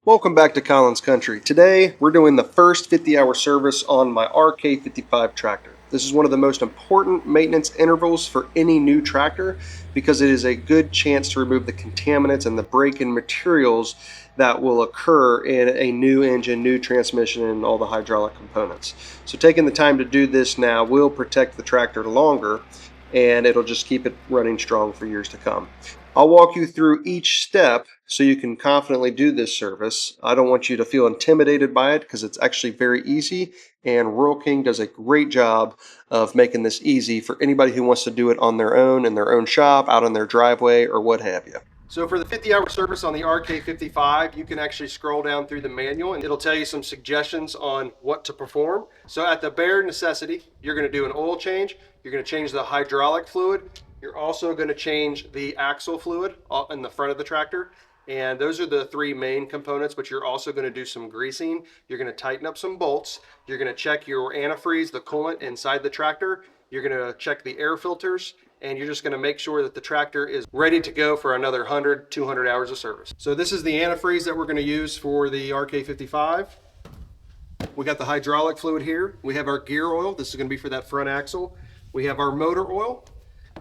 Welcome back to Collins Country. Today we're doing the first 50-hour service on my RK55 tractor. This is one of the most important maintenance intervals for any new tractor because it is a good chance to remove the contaminants and the break-in materials that will occur in a new engine, new transmission, and all the hydraulic components. So taking the time to do this now will protect the tractor longer, and it'll just keep it running strong for years to come. I'll walk you through each step so you can confidently do this service. I don't want you to feel intimidated by it because it's actually very easy, and ruralking does a great job of making this easy for anybody who wants to do it on their own, in their own shop, out in their driveway, or what have you. So for the 50-hour service on the RK55, you can actually scroll down through the manual and it'll tell you some suggestions on what to perform. So at the bare necessity, you're going to do an oil change, you're going to change the hydraulic fluid, you're also going to change the axle fluid in the front of the tractor. And those are the three main components, but you're also going to do some greasing. You're going to tighten up some bolts. You're going to check your antifreeze, the coolant inside the tractor. You're going to check the air filters, and you're just going to make sure that the tractor is ready to go for another 100, 200 hours of service. So this is the antifreeze that we're going to use for the RK55. We got the hydraulic fluid here. We have our gear oil. This is going to be for that front axle. We have our motor oil.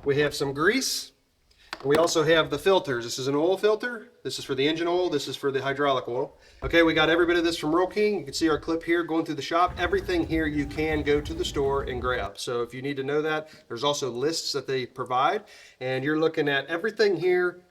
We have some grease. We also have the filters. This is an oil filter. This is for the engine oil. This is for the hydraulic oil. Okay, we got every bit of this from ruralking. You can see our clip here going through the shop. Everything here you can go to the store and grab. So if you need to know that, there's also lists that they provide. And you're looking at everything here.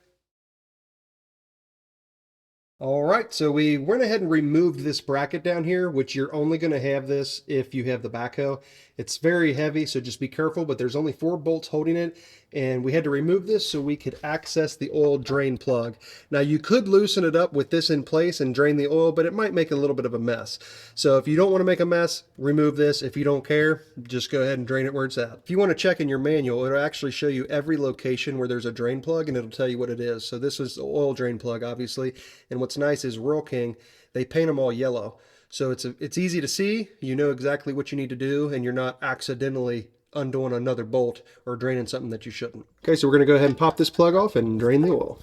All right, so we went ahead and removed this bracket down here, which you're only going to have this if you have the backhoe. It's very heavy, so just be careful, but there's only 4 bolts holding it, and we had to remove this so we could access the oil drain plug. Now, you could loosen it up with this in place and drain the oil, but it might make a little bit of a mess. So if you don't want to make a mess, remove this. If you don't care, just go ahead and drain it where it's at. If you want to check in your manual, it'll actually show you every location where there's a drain plug, and it'll tell you what it is. So this is the oil drain plug, obviously, and what's nice is ruralking, they paint them all yellow. So it's easy to see, you know exactly what you need to do, and you're not accidentally undoing another bolt or draining something that you shouldn't. Okay, so we're going to go ahead and pop this plug off and drain the oil.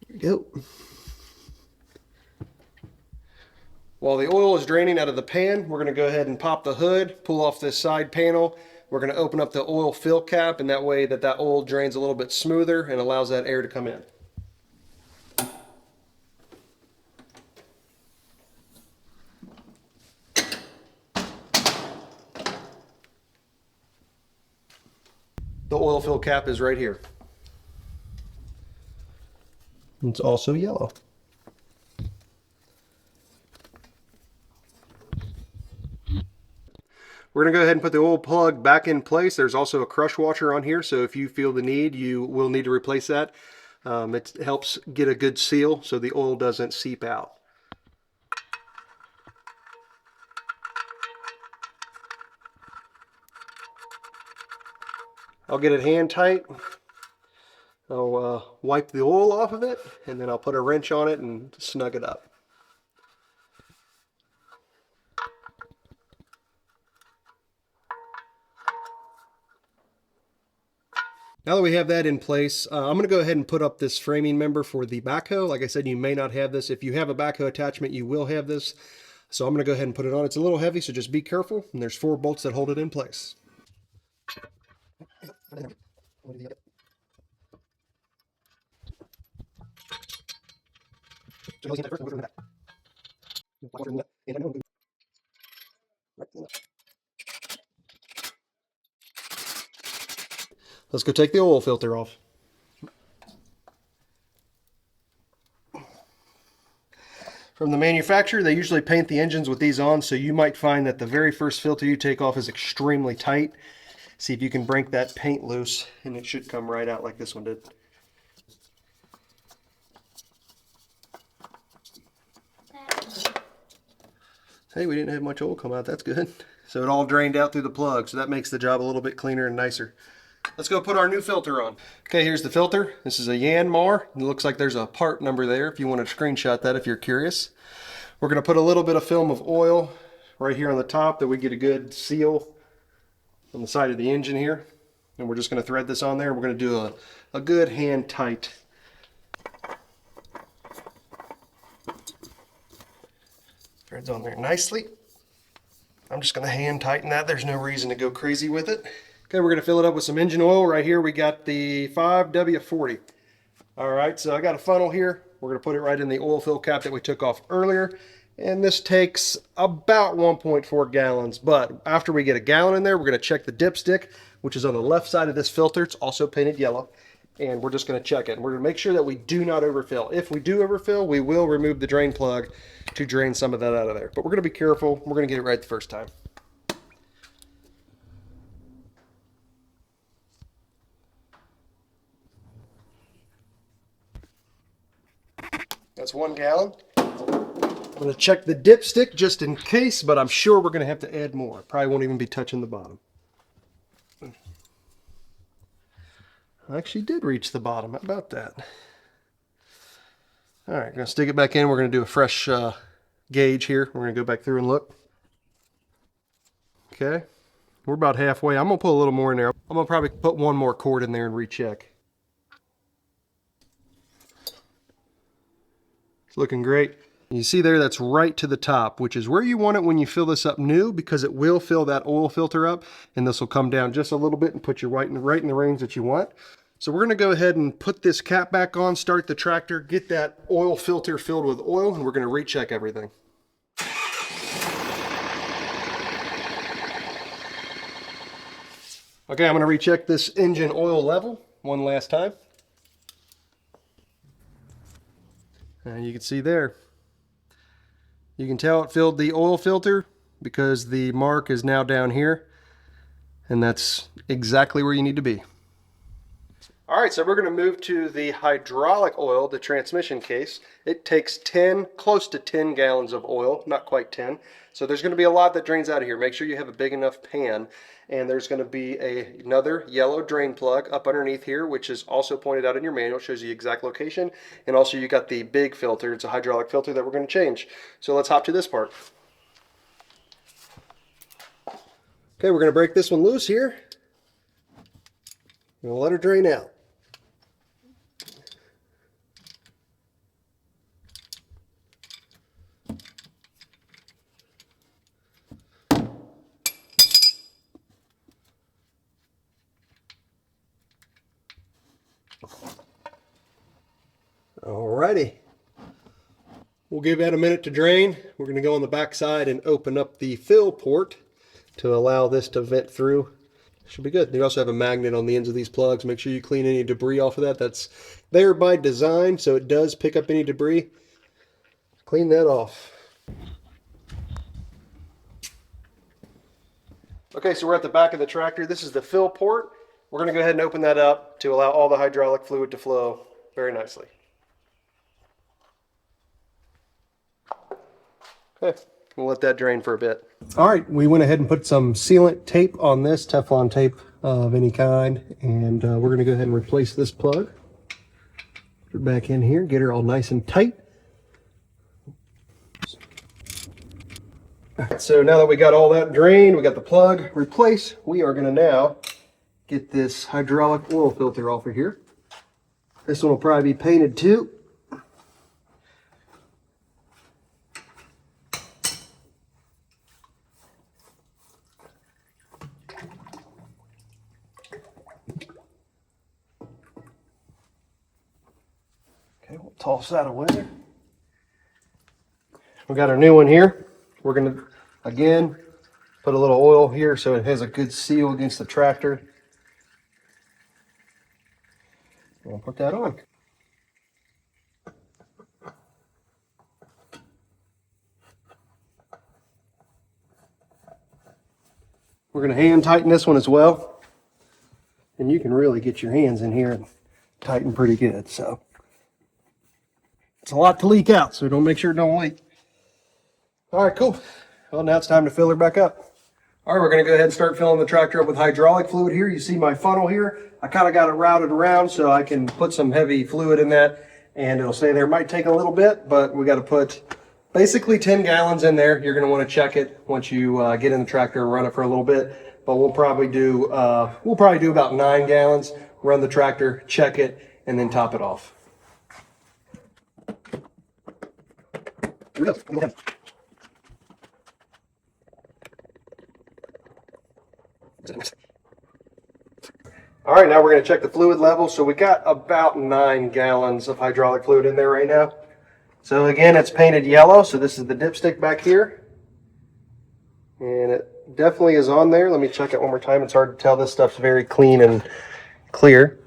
There you go. While the oil is draining out of the pan, we're going to go ahead and pop the hood, pull off this side panel. We're going to open up the oil fill cap, and that way that oil drains a little bit smoother and allows that air to come in. The oil fill cap is right here. It's also yellow. We're going to go ahead and put the oil plug back in place. There's also a crush washer on here, so if you feel the need, you will need to replace that. It helps get a good seal so the oil doesn't seep out. I'll get it hand tight. I'll wipe the oil off of it, and then I'll put a wrench on it and snug it up. Now that we have that in place, I'm going to go ahead and put up this framing member for the backhoe. Like I said, you may not have this. If you have a backhoe attachment, you will have this. So I'm going to go ahead and put it on. It's a little heavy, so just be careful. And there's 4 bolts that hold it in place. Let's go take the oil filter off. From the manufacturer, they usually paint the engines with these on, so you might find that the very first filter you take off is extremely tight. See if you can break that paint loose, and it should come right out like this one did. Hey, we didn't have much oil come out. That's good. So it all drained out through the plug, so that makes the job a little bit cleaner and nicer. Let's go put our new filter on. Okay, here's the filter. This is a Yanmar. It looks like there's a part number there if you want to screenshot that if you're curious. We're going to put a little bit of film of oil right here on the top that we get a good seal on the side of the engine here. And we're just going to thread this on there. We're going to do a good hand tight. Threads on there nicely. I'm just going to hand tighten that. There's no reason to go crazy with it. Okay, we're going to fill it up with some engine oil. Right here we got the 5W40. All right, so I got a funnel here. We're going to put it right in the oil fill cap that we took off earlier. And this takes about 1.4 gallons. But after we get a gallon in there, we're going to check the dipstick, which is on the left side of this filter. It's also painted yellow. And we're just going to check it. And we're going to make sure that we do not overfill. If we do overfill, we will remove the drain plug to drain some of that out of there. But we're going to be careful. We're going to get it right the first time. That's 1 gallon. I'm going to check the dipstick just in case, but I'm sure we're going to have to add more. Probably won't even be touching the bottom. I actually did reach the bottom. How about that? All right, going to stick it back in. We're going to do a fresh gauge here. We're going to go back through and look. Okay, we're about halfway. I'm going to put a little more in there. I'm going to probably put one more cord in there and recheck. It's looking great. You see there, that's right to the top, which is where you want it when you fill this up new, because it will fill that oil filter up, and this will come down just a little bit and put you right in the range that you want. So we're going to go ahead and put this cap back on, start the tractor, get that oil filter filled with oil, and we're going to recheck everything. Okay, I'm going to recheck this engine oil level one last time. And you can see there, you can tell it filled the oil filter because the mark is now down here, and that's exactly where you need to be. All right, so we're going to move to the hydraulic oil, the transmission case. It takes close to 10 gallons of oil, not quite 10. So there's going to be a lot that drains out of here. Make sure you have a big enough pan. And there's going to be another yellow drain plug up underneath here, which is also pointed out in your manual, shows you the exact location. And also you got the big filter. It's a hydraulic filter that we're going to change. So let's hop to this part. Okay, we're going to break this one loose here. We're going to let her drain out. Alrighty, we'll give that a minute to drain. We're going to go on the back side and open up the fill port to allow this to vent through. Should be good. You also have a magnet on the ends of these plugs. Make sure you clean any debris off of that. That's there by design, so it does pick up any debris. Clean that off. Okay, so we're at the back of the tractor. This is the fill port. We're going to go ahead and open that up to allow all the hydraulic fluid to flow very nicely. Okay, we'll let that drain for a bit. All right, we went ahead and put some sealant tape on this, Teflon tape of any kind, and we're going to go ahead and replace this plug. Put her back in here, get her all nice and tight. All right, so now that we got all that drained, we got the plug replaced, we are going to now get this hydraulic oil filter off of here. This one will probably be painted too. Okay, we'll toss that away. We got our new one here. We're going to, again, put a little oil here so it has a good seal against the tractor. We'll put that on. We're going to hand tighten this one as well. And you can really get your hands in here and tighten pretty good. So it's a lot to leak out, so don't make sure it don't leak. All right, cool. Well, now it's time to fill her back up. All right, we're going to go ahead and start filling the tractor up with hydraulic fluid here. You see my funnel here. I kind of got it routed around so I can put some heavy fluid in that, and it'll stay there. It might take a little bit, but we got to put basically 10 gallons in there. You're going to want to check it once you get in the tractor and run it for a little bit. but we'll probably do about 9 gallons, run the tractor, check it, and then top it off. All right, now we're going to check the fluid level. So we got about 9 gallons of hydraulic fluid in there right now. So again, it's painted yellow. So this is the dipstick back here. And it definitely is on there. Let me check it one more time. It's hard to tell. This stuff's very clean and clear.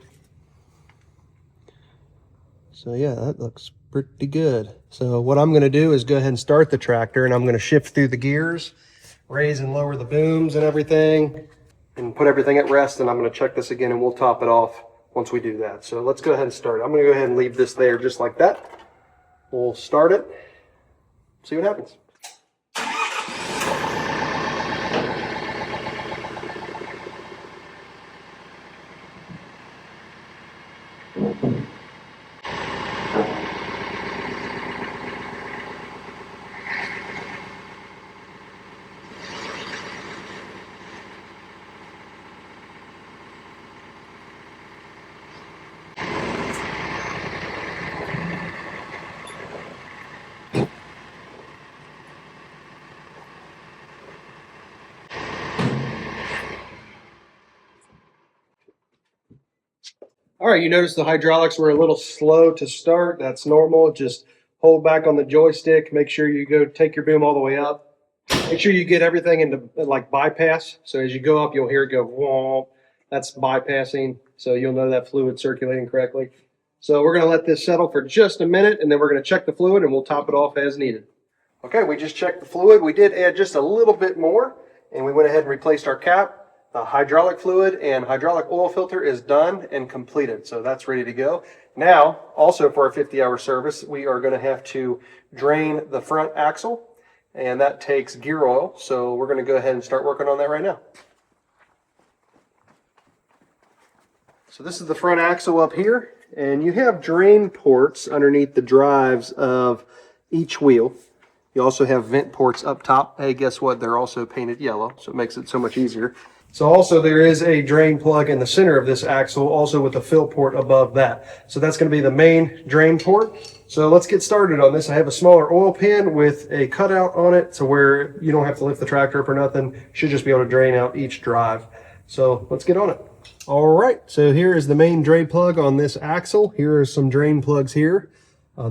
So yeah, that looks pretty good. So what I'm going to do is go ahead and start the tractor, and I'm going to shift through the gears, raise and lower the booms and everything, and put everything at rest. And I'm going to check this again, and we'll top it off once we do that. So let's go ahead and start. I'm going to go ahead and leave this there just like that. We'll start it, see what happens. All right, you notice the hydraulics were a little slow to start. That's normal. Just hold back on the joystick. Make sure you go take your boom all the way up. Make sure you get everything into like bypass. So as you go up, you'll hear it go womp. That's bypassing. So you'll know that fluid circulating correctly. So we're going to let this settle for just a minute, and then we're going to check the fluid, and we'll top it off as needed. Okay, we just checked the fluid. We did add just a little bit more, and we went ahead and replaced our cap. Hydraulic fluid and hydraulic oil filter is done and completed, so that's ready to go. Now, also for our 50-hour service, we are going to have to drain the front axle, and that takes gear oil, so we're going to go ahead and start working on that right now. So this is the front axle up here, and you have drain ports underneath the drives of each wheel. You also have vent ports up top. Hey, guess what? They're also painted yellow, so it makes it so much easier. So also there is a drain plug in the center of this axle, also with a fill port above that. So that's going to be the main drain port. So let's get started on this. I have a smaller oil pan with a cutout on it, so where you don't have to lift the tractor up or nothing. Should just be able to drain out each drive. So let's get on it. All right, so here is the main drain plug on this axle. Here are some drain plugs here.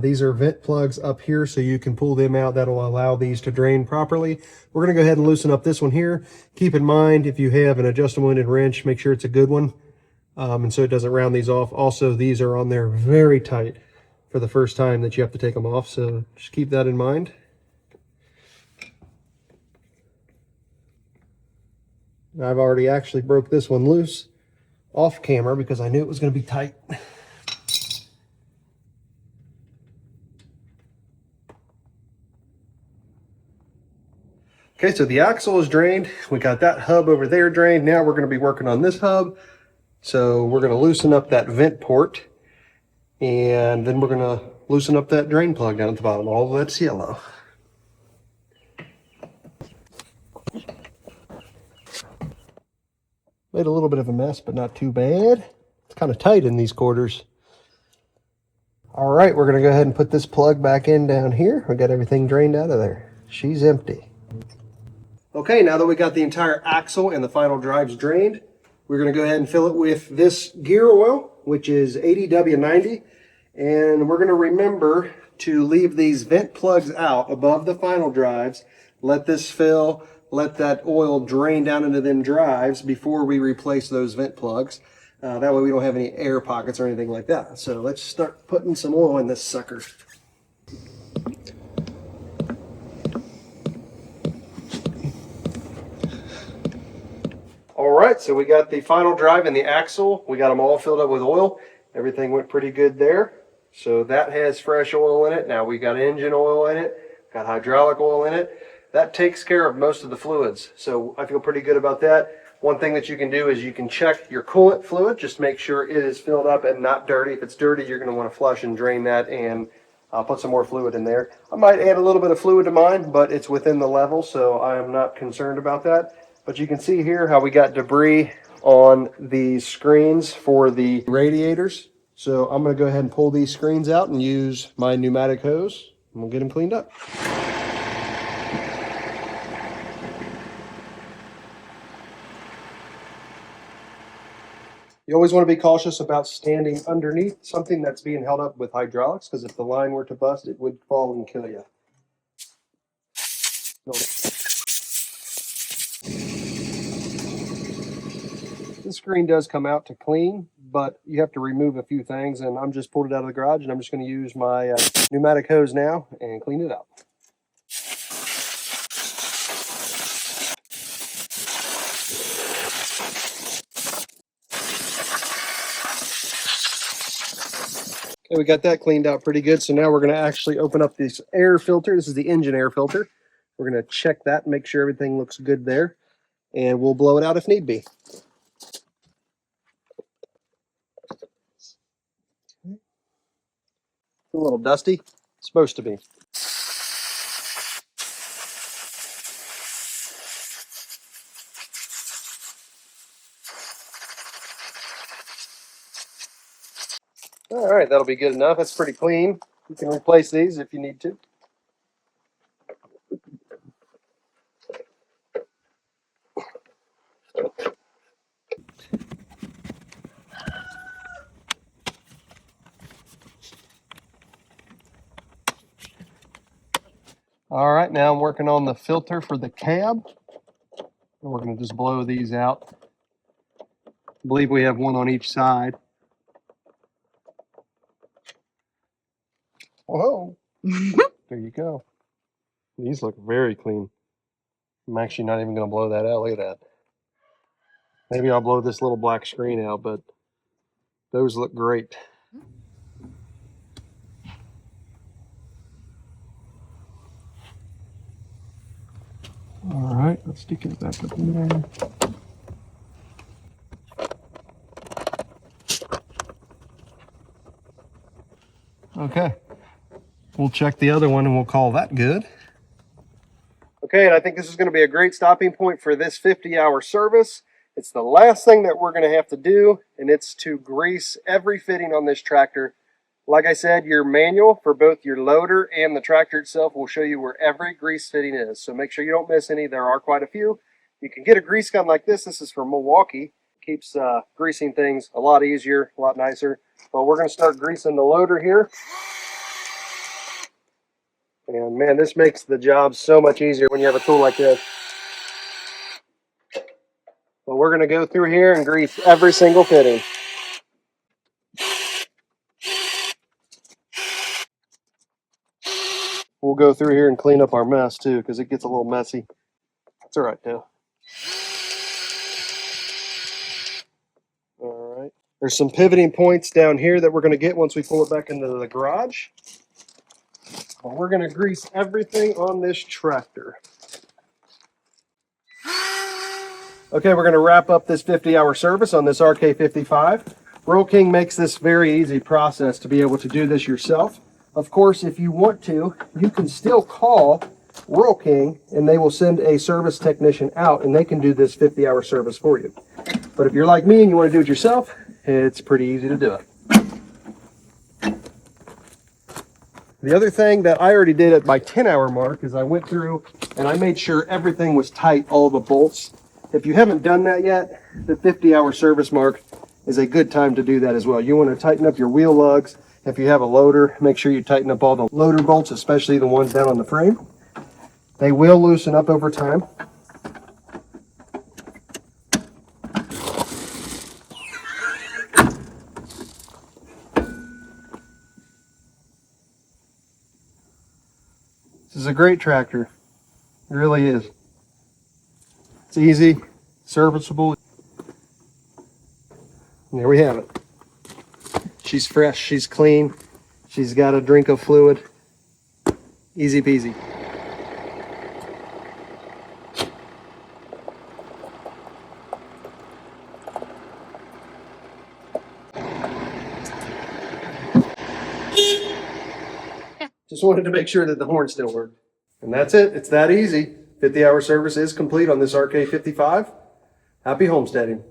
These are vent plugs up here, so you can pull them out. That'll allow these to drain properly. We're going to go ahead and loosen up this one here. Keep in mind, if you have an adjustable-ended wrench, make sure it's a good one, and so it doesn't round these off. Also, these are on there very tight for the first time that you have to take them off, so just keep that in mind. I've already actually broke this one loose off camera because I knew it was going to be tight. Okay, so the axle is drained. We got that hub over there drained. Now we're going to be working on this hub. So we're going to loosen up that vent port, and then we're going to loosen up that drain plug down at the bottom. All that's yellow. Made a little bit of a mess, but not too bad. It's kind of tight in these quarters. All right, we're going to go ahead and put this plug back in down here. We got everything drained out of there. She's empty. Okay, now that we got the entire axle and the final drives drained, we're going to go ahead and fill it with this gear oil, which is 80W90. And we're going to remember to leave these vent plugs out above the final drives. Let this fill, let that oil drain down into them drives before we replace those vent plugs. That way we don't have any air pockets or anything like that. So let's start putting some oil in this sucker. All right, so we got the final drive and the axle. We got them all filled up with oil. Everything went pretty good there. So that has fresh oil in it. Now we got engine oil in it, got hydraulic oil in it. That takes care of most of the fluids. So I feel pretty good about that. One thing that you can do is you can check your coolant fluid. Just make sure it is filled up and not dirty. If it's dirty, you're going to want to flush and drain that and put some more fluid in there. I might add a little bit of fluid to mine, but it's within the level, so I am not concerned about that. But you can see here how we got debris on the screens for the radiators. So I'm going to go ahead and pull these screens out and use my pneumatic hose, and we'll get them cleaned up. You always want to be cautious about standing underneath something that's being held up with hydraulics, because if the line were to bust, it would fall and kill you. This screen does come out to clean, but you have to remove a few things, and I'm just pulled it out of the garage, and I'm just going to use my pneumatic hose now and clean it out. Okay, we got that cleaned out pretty good. So now we're going to actually open up this air filter. This is the engine air filter. We're going to check that, make sure everything looks good there, and we'll blow it out if need be. A little dusty. It's supposed to be. All right, that'll be good enough. That's pretty clean. You can replace these if you need to. All right, now I'm working on the filter for the cab. And we're going to just blow these out. I believe we have one on each side. Whoa. There you go. These look very clean. I'm actually not even going to blow that out. Look at that. Maybe I'll blow this little black screen out, but those look great. All right, let's stick it back up in there. Okay, we'll check the other one and we'll call that good. Okay, and I think this is going to be a great stopping point for this 50-hour service. It's the last thing that we're going to have to do, and it's to grease every fitting on this tractor. Like I said, your manual for both your loader and the tractor itself will show you where every grease fitting is. So make sure you don't miss any. There are quite a few. You can get a grease gun like this. This is from Milwaukee. Keeps greasing things a lot easier, a lot nicer. But we're going to start greasing the loader here. And man, this makes the job so much easier when you have a tool like this. But we're going to go through here and grease every single fitting. We'll go through here and clean up our mess too, because it gets a little messy. It's all right now. All right. There's some pivoting points down here that we're going to get once we pull it back into the garage. Well, we're going to grease everything on this tractor. Okay, we're going to wrap up this 50-hour service on this RK55. RuralKing makes this very easy process to be able to do this yourself. Of course, if you want to, you can still call RuralKing and they will send a service technician out and they can do this 50-hour service for you. But if you're like me and you want to do it yourself, it's pretty easy to do it. The other thing that I already did at my 10-hour mark is I went through and I made sure everything was tight, all the bolts. If you haven't done that yet, the 50-hour service mark is a good time to do that as well. You want to tighten up your wheel lugs. If you have a loader, make sure you tighten up all the loader bolts, especially the ones down on the frame. They will loosen up over time. This is a great tractor. It really is. It's easy, serviceable. And there we have it. She's fresh, she's clean, she's got a drink of fluid. Easy peasy. Just wanted to make sure that the horn still worked. And that's it. It's that easy. 50-hour service is complete on this RK55. Happy homesteading.